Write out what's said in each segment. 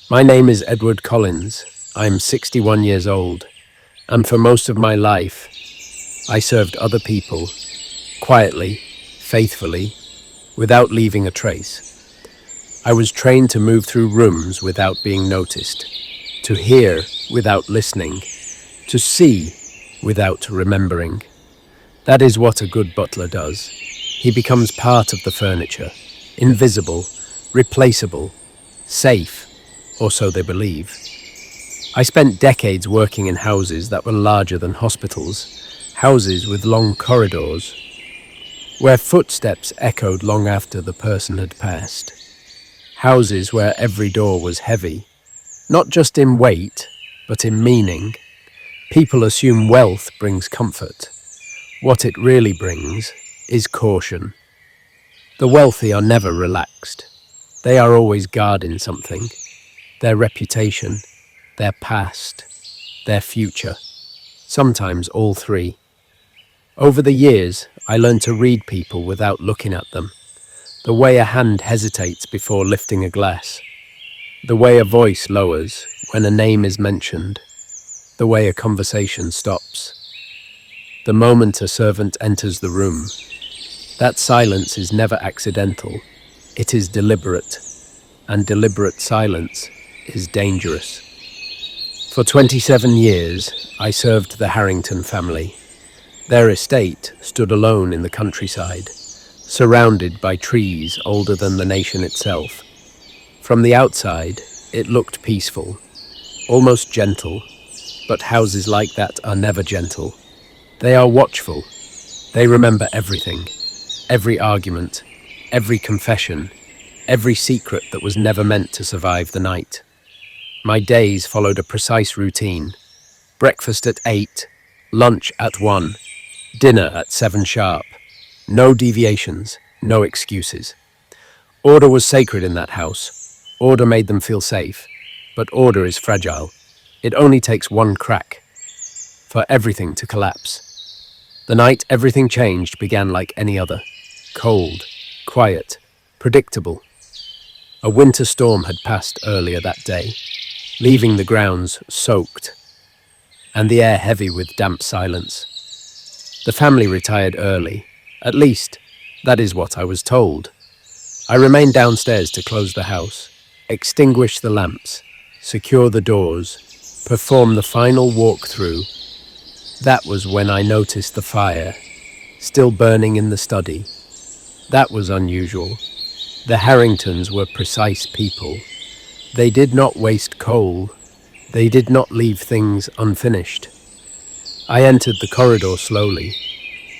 My name is Edward Collins. I'm 61 years old, and for most of my life, I served other people quietly, faithfully, without leaving a trace. I was trained to move through rooms without being noticed, to hear without listening, to see without remembering. That is what a good butler does. He becomes part of the furniture, invisible, replaceable, safe, or so they believe. I spent decades working in houses that were larger than hospitals, houses with long corridors, where footsteps echoed long after the person had passed. Houses where every door was heavy, not just in weight, but in meaning. People assume wealth brings comfort. What it really brings is caution. The wealthy are never relaxed. They are always guarding something. Their reputation, their past, their future. Sometimes all three. Over the years, I learned to read people without looking at them. The way a hand hesitates before lifting a glass. The way a voice lowers when a name is mentioned. The way a conversation stops. The moment a servant enters the room. That silence is never accidental. It is deliberate. And deliberate silence is dangerous. For 27 years, I served the Harrington family. Their estate stood alone in the countryside, surrounded by trees older than the nation itself. From the outside, it looked peaceful, almost gentle, but houses like that are never gentle. They are watchful. They remember everything, every argument, every confession, every secret that was never meant to survive the night. My days followed a precise routine. Breakfast at 8, lunch at 1, dinner at 7 sharp. No deviations, no excuses. Order was sacred in that house. Order made them feel safe. But order is fragile. It only takes one crack for everything to collapse. The night everything changed began like any other. Cold, quiet, predictable. A winter storm had passed earlier that day, leaving the grounds soaked and the air heavy with damp silence. The family retired early. At least, that is what I was told. I remained downstairs to close the house, extinguish the lamps, secure the doors, perform the final walk-through. That was when I noticed the fire, still burning in the study. That was unusual. The Harringtons were precise people. They did not waste coal. They did not leave things unfinished. I entered the corridor slowly.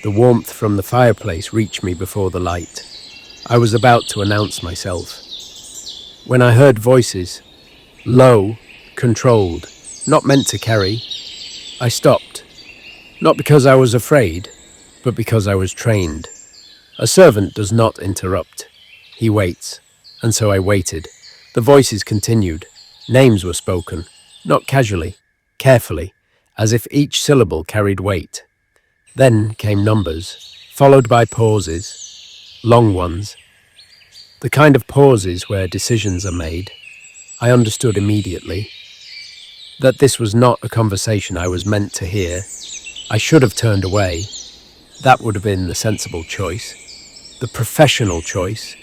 The warmth from the fireplace reached me before the light. I was about to announce myself, when I heard voices, low, controlled, not meant to carry. I stopped, not because I was afraid, but because I was trained. A servant does not interrupt. He waits, and so I waited. The voices continued. Names were spoken, not casually, carefully, as if each syllable carried weight. Then came numbers, followed by pauses, long ones. The kind of pauses where decisions are made. I understood immediately that this was not a conversation I was meant to hear. I should have turned away. That would have been the sensible choice, the professional choice.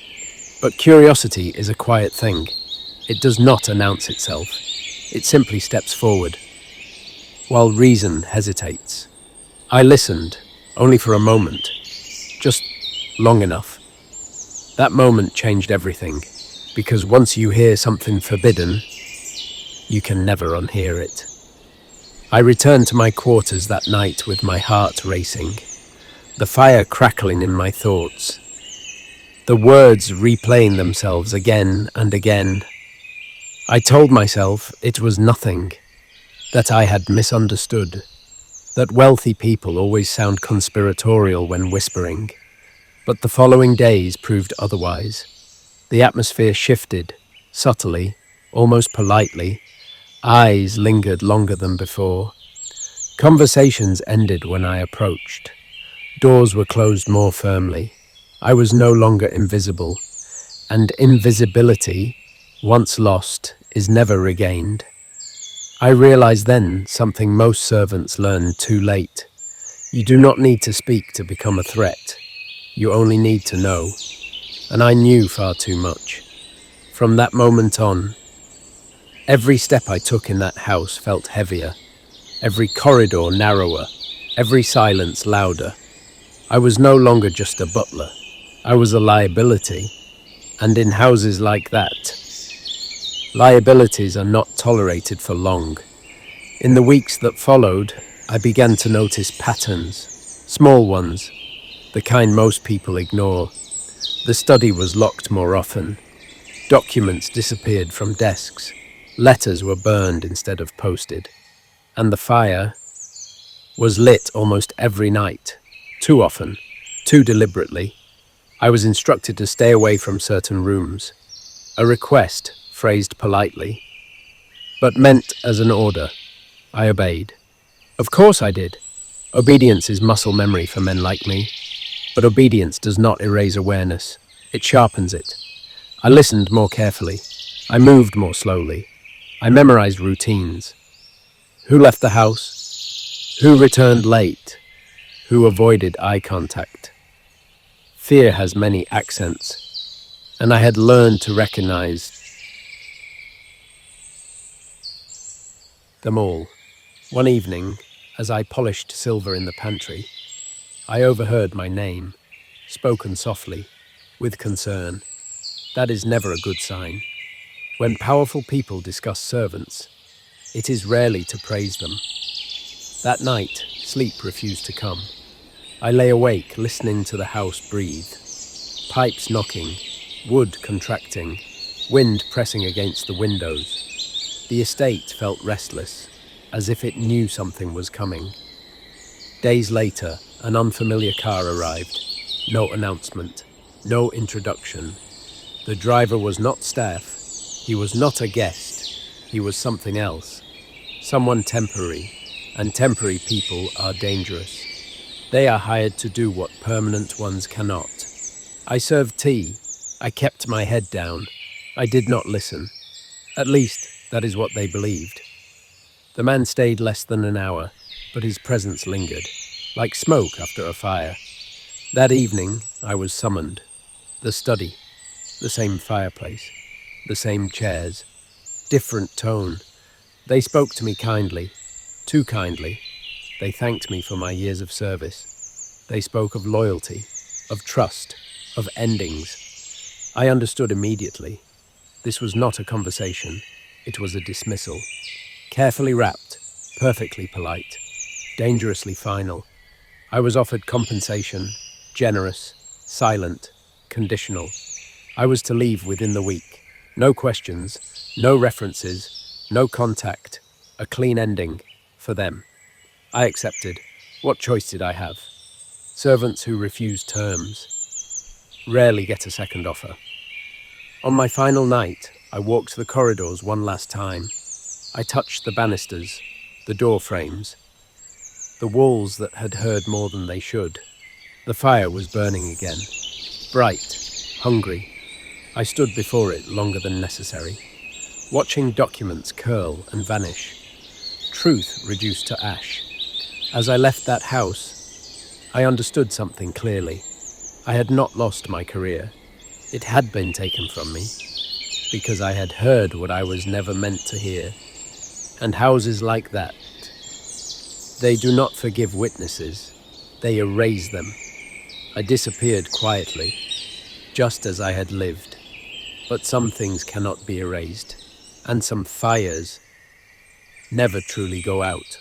But curiosity is a quiet thing. It does not announce itself. It simply steps forward, while reason hesitates. I listened, only for a moment, just long enough. That moment changed everything, because once you hear something forbidden, you can never unhear it. I returned to my quarters that night with my heart racing, the fire crackling in my thoughts, the words replaying themselves again and again. I told myself it was nothing, that I had misunderstood, that wealthy people always sound conspiratorial when whispering. But the following days proved otherwise. The atmosphere shifted, subtly, almost politely. Eyes lingered longer than before. Conversations ended when I approached. Doors were closed more firmly. I was no longer invisible, and invisibility, once lost, is never regained. I realized then something most servants learn too late. You do not need to speak to become a threat. You only need to know. And I knew far too much. From that moment on, every step I took in that house felt heavier, every corridor narrower, every silence louder. I was no longer just a butler. I was a liability. And in houses like that, liabilities are not tolerated for long. In the weeks that followed, I began to notice patterns, small ones, the kind most people ignore. The study was locked more often. Documents disappeared from desks. Letters were burned instead of posted. And the fire was lit almost every night. Too often, too deliberately. I was instructed to stay away from certain rooms. A request, phrased politely, but meant as an order. I obeyed. Of course I did. Obedience is muscle memory for men like me. But obedience does not erase awareness. It sharpens it. I listened more carefully. I moved more slowly. I memorized routines. Who left the house? Who returned late? Who avoided eye contact? Fear has many accents, and I had learned to recognize them all. One evening, as I polished silver in the pantry, I overheard my name, spoken softly, with concern. That is never a good sign. When powerful people discuss servants, it is rarely to praise them. That night, sleep refused to come. I lay awake, listening to the house breathe. Pipes knocking, wood contracting, wind pressing against the windows. The estate felt restless, as if it knew something was coming. Days later, an unfamiliar car arrived. No announcement, no introduction. The driver was not staff. He was not a guest. He was something else. Someone temporary, and temporary people are dangerous. They are hired to do what permanent ones cannot. I served tea. I kept my head down. I did not listen. At least, that is what they believed. The man stayed less than an hour, but his presence lingered, like smoke after a fire. That evening, I was summoned. The study, the same fireplace, the same chairs, different tone. They spoke to me kindly, too kindly. They thanked me for my years of service. They spoke of loyalty, of trust, of endings. I understood immediately. This was not a conversation. It was a dismissal. Carefully wrapped, perfectly polite, dangerously final. I was offered compensation, generous, silent, conditional. I was to leave within the week. No questions, no references, no contact. A clean ending for them. I accepted. What choice did I have? Servants who refuse terms rarely get a second offer. On my final night, I walked the corridors one last time. I touched the banisters, the door frames, the walls that had heard more than they should. The fire was burning again, bright, hungry. I stood before it longer than necessary, watching documents curl and vanish, truth reduced to ash. As I left that house, I understood something clearly. I had not lost my career. It had been taken from me, because I had heard what I was never meant to hear. And houses like that, they do not forgive witnesses, they erase them. I disappeared quietly, just as I had lived. But some things cannot be erased, and some fires never truly go out.